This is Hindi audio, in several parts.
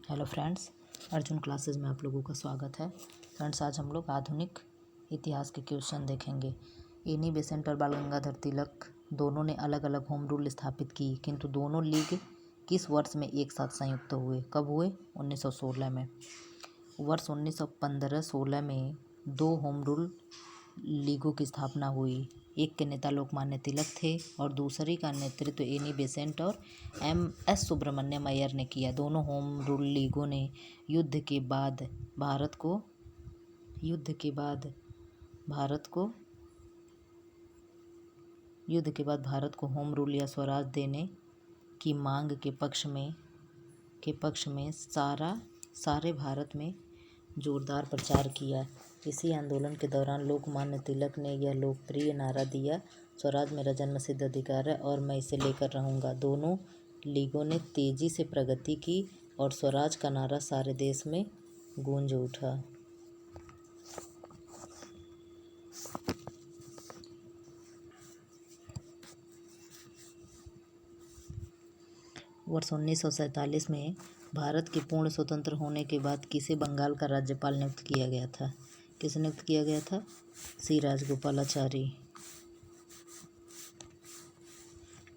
हेलो फ्रेंड्स, अर्जुन क्लासेस में आप लोगों का स्वागत है। फ्रेंड्स, आज हम लोग आधुनिक इतिहास के क्वेश्चन देखेंगे। एनी बेसेंट और बाल गंगाधर तिलक दोनों ने अलग अलग होम रूल स्थापित की, किंतु दोनों लीग किस वर्ष में एक साथ संयुक्त हुए? कब हुए? 1916 में। वर्ष 1915-16 में दो होम रूल लीगों की स्थापना हुई। एक के नेता लोकमान्य तिलक थे और दूसरी का नेतृत्व एनी बेसेंट और एम.एस. सुब्रमण्यम अय्यर ने किया। दोनों होम रूल लीगों ने युद्ध के बाद भारत को होम रूल या स्वराज देने की मांग के पक्ष में सारे भारत में जोरदार प्रचार किया। इसी आंदोलन के दौरान लोकमान्य तिलक ने यह लोकप्रिय नारा दिया, स्वराज मेरा जन्मसिद्ध अधिकार है और मैं इसे लेकर रहूँगा। दोनों लीगों ने तेजी से प्रगति की और स्वराज का नारा सारे देश में गूंज उठा। वर्ष 1947 में भारत के पूर्ण स्वतंत्र होने के बाद किसे बंगाल का राज्यपाल नियुक्त किया गया था? किसे नियुक्त किया गया था? सी राजगोपालाचारी।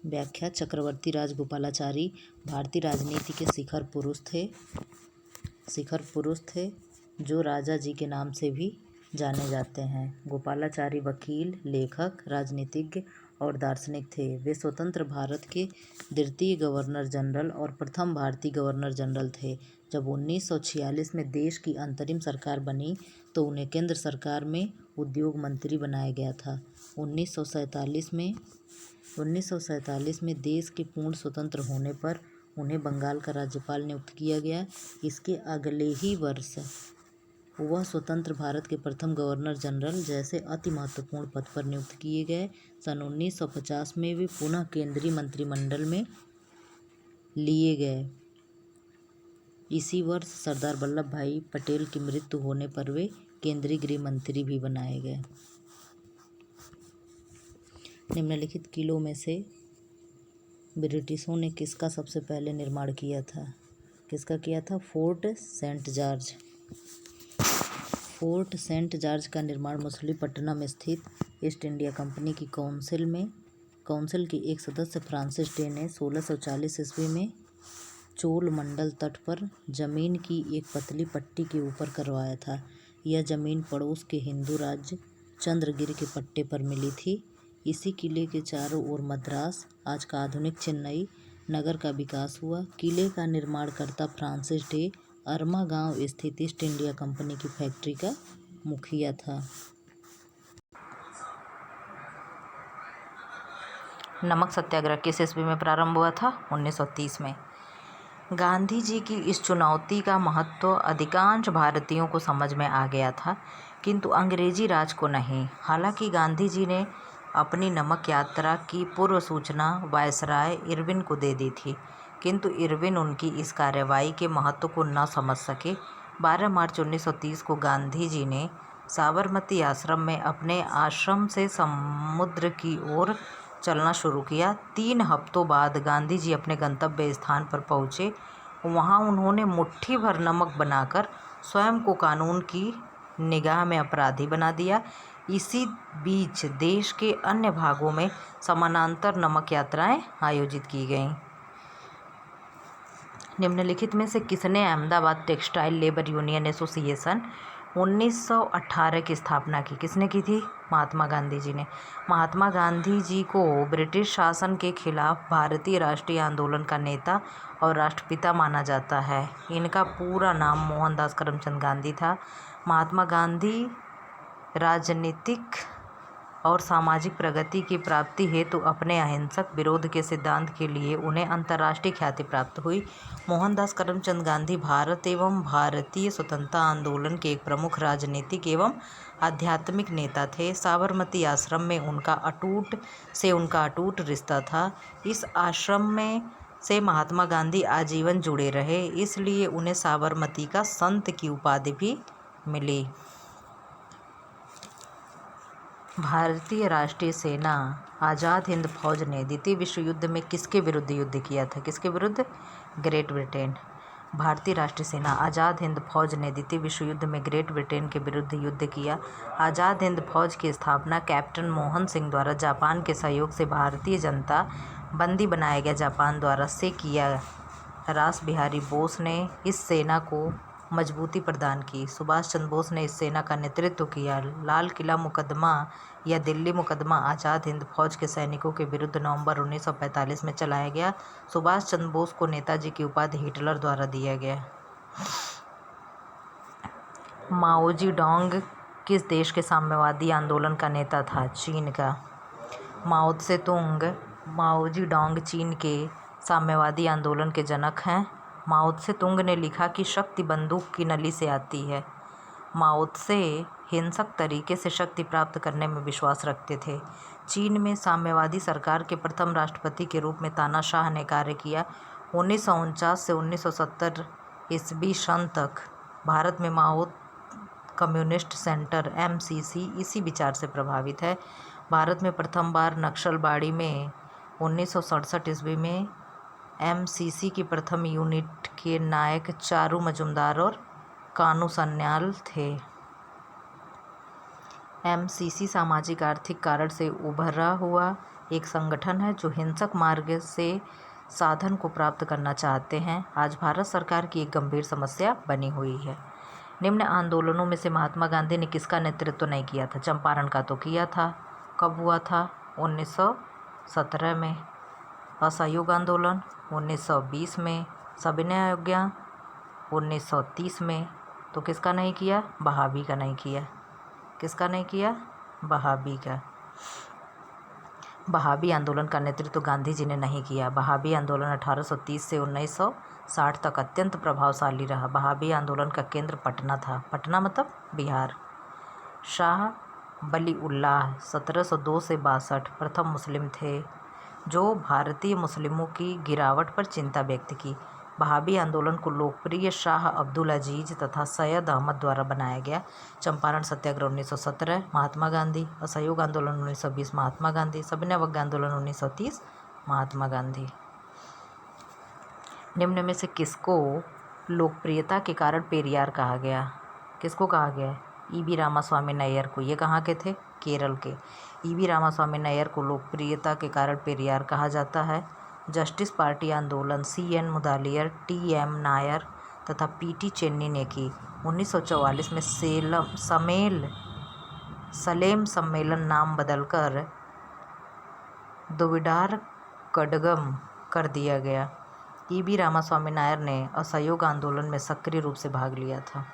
व्याख्या: चक्रवर्ती राजगोपालाचारी भारतीय राजनीति के शिखर पुरुष थे जो राजा जी के नाम से भी जाने जाते हैं। गोपालाचारी वकील, लेखक, राजनीतिज्ञ और दार्शनिक थे। वे स्वतंत्र भारत के द्वितीय गवर्नर जनरल और प्रथम भारतीय गवर्नर जनरल थे। जब 1946 में देश की अंतरिम सरकार बनी तो उन्हें केंद्र सरकार में उद्योग मंत्री बनाया गया था। 1947 में देश के पूर्ण स्वतंत्र होने पर उन्हें बंगाल का राज्यपाल नियुक्त किया गया। इसके अगले ही वर्ष वह स्वतंत्र भारत के प्रथम गवर्नर जनरल जैसे अति महत्वपूर्ण पद पर नियुक्त किए गए। सन 1950 में वे पुनः केंद्रीय मंत्रिमंडल में लिए गए। इसी वर्ष सरदार वल्लभ भाई पटेल की मृत्यु होने पर वे केंद्रीय गृह मंत्री भी बनाए गए। निम्नलिखित किलों में से ब्रिटिशों ने किसका सबसे पहले निर्माण किया था? किसका किया था? फोर्ट सेंट जॉर्ज का निर्माण मछलीपट्टनम स्थित ईस्ट इंडिया कंपनी की काउंसिल के एक सदस्य फ्रांसिस डे ने 1640 ईस्वी में चोल मंडल तट पर जमीन की एक पतली पट्टी के ऊपर करवाया था। यह जमीन पड़ोस के हिंदू राज्य चंद्रगिरी के पट्टे पर मिली थी। इसी किले के चारों ओर मद्रास, आज का आधुनिक चेन्नई नगर का विकास हुआ। किले का निर्माणकर्ता फ्रांसिस डे अरमा गांव स्थित ईस्ट इंडिया कंपनी की फैक्ट्री का मुखिया था। नमक सत्याग्रह किस ईस्वी में प्रारंभ हुआ था? 1930 में। गांधी जी की इस चुनौती का महत्व अधिकांश भारतीयों को समझ में आ गया था, किंतु अंग्रेजी राज को नहीं। हालांकि गांधी जी ने अपनी नमक यात्रा की पूर्व सूचना वायसराय इरविन को दे दी थी, किंतु इरविन उनकी इस कार्रवाई के महत्व को न समझ सके। 12 मार्च 1930 को गांधी जी ने साबरमती आश्रम में अपने आश्रम से समुद्र की ओर चलना शुरू किया। 3 हफ्तों बाद गांधी जी अपने गंतव्य स्थान पर पहुँचे। वहाँ उन्होंने मुट्ठी भर नमक बनाकर स्वयं को कानून की निगाह में अपराधी बना दिया। इसी बीच देश के अन्य भागों में समानांतर नमक यात्राएं आयोजित की गईं। निम्नलिखित में से किसने Ahmedabad textile labour union association 1918 की स्थापना की? किसने की थी? महात्मा गांधी जी ने। महात्मा गांधी जी को ब्रिटिश शासन के खिलाफ भारतीय राष्ट्रीय आंदोलन का नेता और राष्ट्रपिता माना जाता है। इनका पूरा नाम मोहनदास करमचंद गांधी था। महात्मा गांधी राजनीतिक और सामाजिक प्रगति की प्राप्ति हेतु अपने अहिंसक विरोध के सिद्धांत के लिए उन्हें अंतर्राष्ट्रीय ख्याति प्राप्त हुई। मोहनदास करमचंद गांधी भारत एवं भारतीय स्वतंत्रता आंदोलन के एक प्रमुख राजनीतिक एवं आध्यात्मिक नेता थे। साबरमती आश्रम में उनका अटूट रिश्ता था। इस आश्रम में से महात्मा गांधी आजीवन जुड़े रहे, इसलिए उन्हें साबरमती का संत की उपाधि भी मिली। भारतीय राष्ट्रीय सेना आज़ाद हिंद फौज ने द्वितीय विश्व युद्ध में किसके विरुद्ध युद्ध किया था? किसके विरुद्ध? Great Britain. भारतीय राष्ट्रीय सेना आज़ाद हिंद फौज ने द्वितीय विश्व युद्ध में ग्रेट ब्रिटेन के विरुद्ध युद्ध किया। आज़ाद हिंद फौज की स्थापना कैप्टन मोहन सिंह द्वारा जापान के सहयोग से भारतीय जनता बंदी बनाया गया जापान द्वारा से किया। रास बिहारी बोस ने इस सेना को मजबूती प्रदान की। सुभाष चंद्र बोस ने इस सेना का नेतृत्व किया। लाल किला मुकदमा या दिल्ली मुकदमा आज़ाद हिंद फौज के सैनिकों के विरुद्ध नवंबर 1945 में चलाया गया। सुभाष चंद्र बोस को नेताजी की उपाधि हिटलर द्वारा दिया गया। माओ जेडोंग किस देश के साम्यवादी आंदोलन का नेता था? चीन का। माओ जेडोंग चीन के साम्यवादी आंदोलन के जनक हैं। माओ त्से-तुंग ने लिखा कि शक्ति बंदूक की नली से आती है। माओ त्से हिंसक तरीके से शक्ति प्राप्त करने में विश्वास रखते थे। चीन में साम्यवादी सरकार के प्रथम राष्ट्रपति के रूप में तानाशाह ने कार्य किया। 1949 से 1970 ईस्वी सन तक भारत में माओ कम्युनिस्ट सेंटर MCC इसी विचार से प्रभावित है। भारत में प्रथम बार नक्सलबाड़ी में 1967 ईस्वी में MCC की प्रथम यूनिट के नायक चारू मजुमदार और कानू सन्याल थे। MCC सामाजिक आर्थिक कारण से उभरा हुआ एक संगठन है जो हिंसक मार्ग से साधन को प्राप्त करना चाहते हैं। आज भारत सरकार की एक गंभीर समस्या बनी हुई है। निम्न आंदोलनों में से महात्मा गांधी ने किसका नेतृत्व नहीं किया था? चंपारण का तो किया था। कब हुआ था? 1917 में। असहयोग आंदोलन 1920 में। सविनय अवज्ञा 1930 में। तो किसका नहीं किया? वहाबी का नहीं किया। किसका नहीं किया? वहाबी का। वहाबी आंदोलन का नेतृत्व गांधी जी ने नहीं किया। वहाबी आंदोलन 1830 से 1960 तक अत्यंत प्रभावशाली रहा। वहाबी आंदोलन का केंद्र पटना था। पटना मतलब बिहार। शाह वलीउल्लाह 1702 से 62 प्रथम मुस्लिम थे जो भारतीय मुस्लिमों की गिरावट पर चिंता व्यक्त की। वहाबी आंदोलन को लोकप्रिय शाह अब्दुल अजीज तथा सैयद अहमद द्वारा बनाया गया। चंपारण सत्याग्रह 1917 महात्मा गांधी। असहयोग आंदोलन 1920 महात्मा गांधी। सविनय अवज्ञा आंदोलन 1930 महात्मा गांधी। निम्न में से किसको लोकप्रियता के कारण पेरियार कहा गया? किसको कहा गया? E.V. रामास्वामी नैयर को। ये कहाँ के थे? केरल के। E.V. रामास्वामी नैयर को लोकप्रियता के कारण पेरियार कहा जाता है। जस्टिस पार्टी आंदोलन C.N. मुदालियर, T.M. नायर तथा P.T. चेन्नी ने की। 1944 में सलेम सम्मेलन नाम बदलकर दुविडार कडगम कर दिया गया। E.V. रामास्वामी नायर ने असहयोग आंदोलन में सक्रिय रूप से भाग लिया था।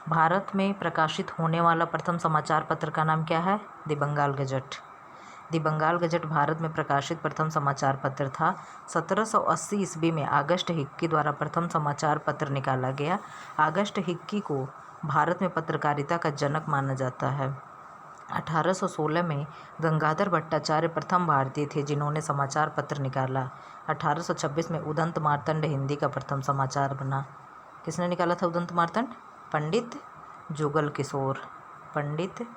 भारत में प्रकाशित होने वाला प्रथम समाचार पत्र का नाम क्या है? The Bengal gazette. The Bengal gazette Bharat में प्रकाशित प्रथम समाचार पत्र था। 1780 ईस्वी में आगस्ट हिक्की द्वारा प्रथम समाचार पत्र निकाला गया। आगस्ट हिक्की को भारत में पत्रकारिता का जनक माना जाता है। 1816 में गंगाधर भट्टाचार्य प्रथम भारतीय थे जिन्होंने समाचार पत्र निकाला। 1826 में उदंत मार्तंड हिंदी का प्रथम समाचार बना। किसने निकाला था उदंत मार्तंड? पंडित जुगल किशोर। पंडित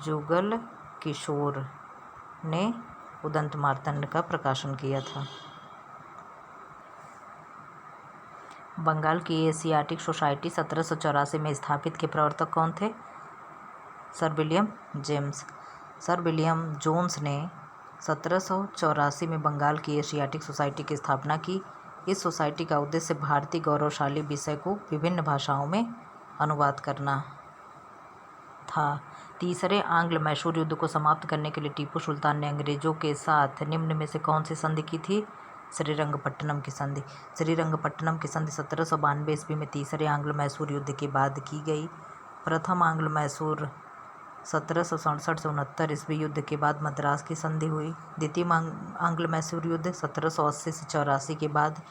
जुगल किशोर ने उदंत मार्तंड का प्रकाशन किया था। बंगाल की एशियाटिक सोसाइटी 1784 में स्थापित के प्रवर्तक कौन थे? Sir William James. Sir William Jones ने 1784 में बंगाल की एशियाटिक सोसाइटी की स्थापना की। इस सोसाइटी का उद्देश्य भारतीय गौरवशाली विषय को विभिन्न भाषाओं में अनुवाद करना था। तीसरे आंग्ल मैसूर युद्ध को समाप्त करने के लिए टीपू सुल्तान ने अंग्रेजों के साथ निम्न में से कौन सी संधि की थी? श्रीरंगपट्टनम की संधि। श्रीरंगपट्टनम की संधि 1792 ईस्वी में तीसरे आंग्ल मैसूर युद्ध के बाद की गई। प्रथम आंग्ल मैसूर 1767 से 69 ईस्वी युद्ध के बाद मद्रास की संधि हुई। द्वितीय आंग्ल मैसूर युद्ध 1780 से 84 के बाद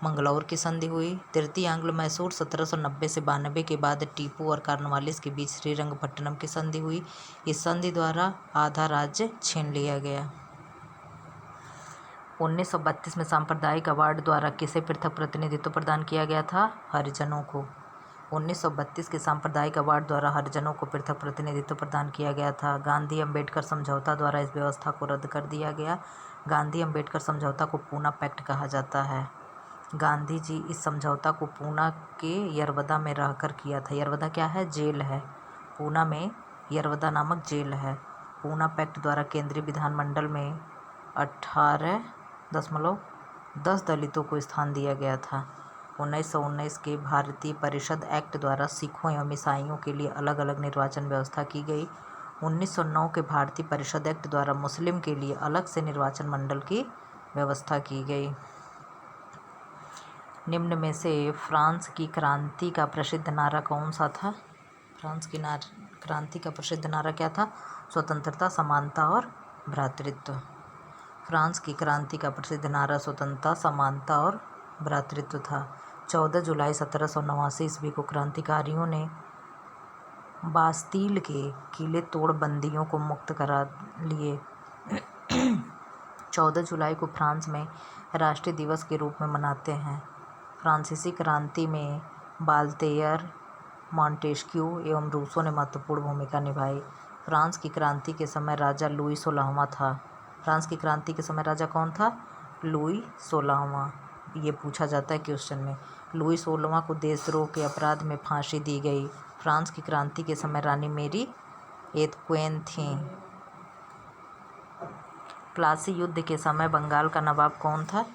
मंगलौर की संधि हुई। तृतीय आंग्ल मैसूर 1790 से 92 के बाद टीपू और कॉर्नवालिस के बीच श्रीरंगपट्टनम की संधि हुई। इस संधि द्वारा आधा राज्य छीन लिया गया। 1932 में सांप्रदायिक अवार्ड द्वारा किसे पृथक प्रतिनिधित्व प्रदान किया गया था? हरिजनों को। 1932 के सांप्रदायिक अवार्ड द्वारा हरिजनों को पृथक प्रतिनिधित्व प्रदान किया गया था। गांधी अम्बेडकर समझौता द्वारा इस व्यवस्था को रद्द कर दिया गया। गांधी अम्बेडकर समझौता को पूना पैक्ट कहा जाता है। गांधी जी इस समझौता को पूना के यरवदा में रहकर किया था। यरवदा क्या है? जेल है। पूना में यरवदा नामक जेल है। पूना पैक्ट द्वारा केंद्रीय विधानमंडल में 18.10 दलितों को स्थान दिया गया था। 1919 के भारतीय परिषद एक्ट द्वारा सिखों एवं ईसाइयों के लिए अलग अलग निर्वाचन व्यवस्था की गई। 1909 के भारतीय परिषद एक्ट द्वारा मुस्लिम के लिए अलग से निर्वाचन मंडल की व्यवस्था की गई। निम्न में से फ्रांस की क्रांति का प्रसिद्ध नारा कौन सा था? फ्रांस की क्रांति का प्रसिद्ध नारा क्या था? स्वतंत्रता, समानता और भ्रातृत्व। फ्रांस की क्रांति का प्रसिद्ध नारा स्वतंत्रता, समानता और भ्रातृत्व था। 14 जुलाई 1789 ईस्वी को क्रांतिकारियों ने बास्तील के किले तोड़ बंदियों को मुक्त करा लिए। 14 जुलाई को फ्रांस में राष्ट्रीय दिवस के रूप में मनाते हैं। फ्रांसीसी क्रांति में बाल्तेयर, मॉन्टेस्क्यू एवं रूसो ने महत्वपूर्ण भूमिका निभाई। फ्रांस की क्रांति के समय राजा लुई 16वां था। फ्रांस की क्रांति के समय राजा कौन था? लुई 16वां। ये पूछा जाता है क्वेश्चन में। लुई 16वां को देशद्रोह के अपराध में फांसी दी गई। फ्रांस की क्रांति के समय रानी मेरी एंतोइन थीं। प्लासी युद्ध के समय बंगाल का नवाब कौन था?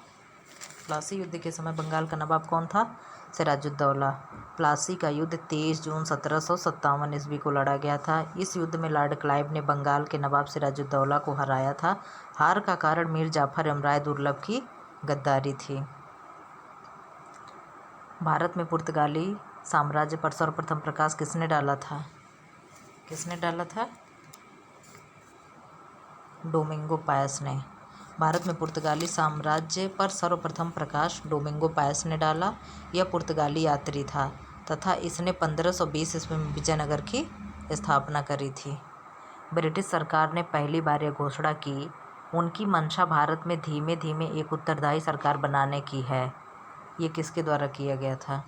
प्लासी युद्ध के समय बंगाल का नवाब कौन था? सिराजुद्दौला। प्लासी का युद्ध 23 जून 1757 ईस्वी को लड़ा गया था। इस युद्ध में लॉर्ड क्लाइव ने बंगाल के नवाब सिराजुद्दौला को हराया था। हार का कारण मीर जाफर एवं राय दुर्लभ की गद्दारी थी। भारत में पुर्तगाली साम्राज्य पर सर्वप्रथम प्रकाश किसने डाला था? किसने डाला था? डोमिंगो पायस ने। भारत में पुर्तगाली साम्राज्य पर सर्वप्रथम प्रकाश डोमिंगो पायस ने डाला। यह पुर्तगाली यात्री था तथा इसने 1520 ईस्वी में विजयनगर की स्थापना करी थी। ब्रिटिश सरकार ने पहली बार यह घोषणा की उनकी मंशा भारत में धीमे धीमे एक उत्तरदायी सरकार बनाने की है। ये किसके द्वारा किया गया था?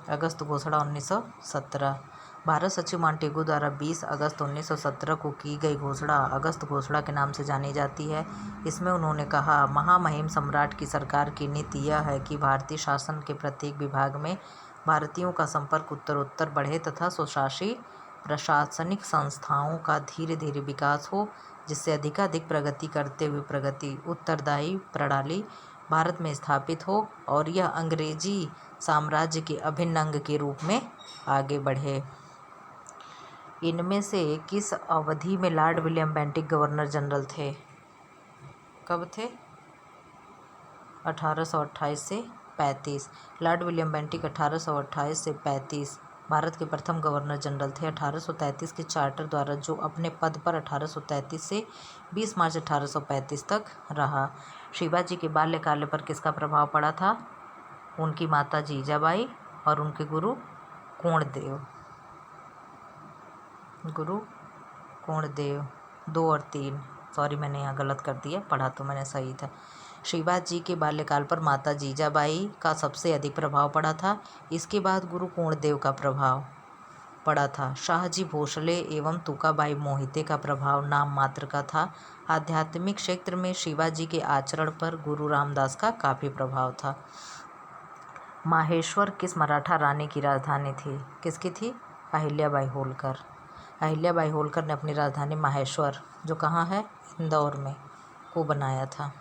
अगस्त घोषणा 1917। भारत सचिव मॉन्टेगू द्वारा 20 अगस्त 1917 को की गई घोषणा अगस्त घोषणा के नाम से जानी जाती है। इसमें उन्होंने कहा, महामहिम सम्राट की सरकार की नीति यह है कि भारतीय शासन के प्रत्येक विभाग में भारतीयों का संपर्क उत्तरोत्तर बढ़े तथा स्वशासी प्रशासनिक संस्थाओं का धीरे धीरे विकास हो, जिससे अधिकाधिक प्रगति करते हुए प्रगति उत्तरदायी प्रणाली भारत में स्थापित हो और यह अंग्रेजी साम्राज्य के अभिन्न अंग के रूप में आगे बढ़े। इनमें से किस अवधि में Lord William Bentinck governor general थे? कब थे? 1828 से 35। लॉर्ड विलियम बेंटिक 1828 से 35 भारत के प्रथम गवर्नर जनरल थे। 1833 के चार्टर द्वारा जो अपने पद पर 1833 से 20 मार्च 1835 तक रहा। शिवाजी के बाल्यकाल पर किसका प्रभाव पड़ा था? उनकी माता जीजाबाई और उनके गुरु कोणदेव। 2 और 3, सॉरी मैंने यहाँ गलत कर दिया, पढ़ा तो मैंने सही था। शिवाजी के बाल्यकाल पर माता जीजाबाई का सबसे अधिक प्रभाव पड़ा था। इसके बाद गुरु कोणदेव का प्रभाव पड़ा था। शाहजी भोसले एवं तुकाबाई मोहिते का प्रभाव नाम मात्र का था। आध्यात्मिक क्षेत्र में शिवाजी के आचरण पर गुरु रामदास का काफ़ी प्रभाव था। माहेश्वर किस मराठा रानी की राजधानी थी? किसकी थी? अहिल्याबाई होलकर। अहिल्याबाई होलकर ने अपनी राजधानी माहेश्वर, जो कहाँ है, इंदौर में, को बनाया था।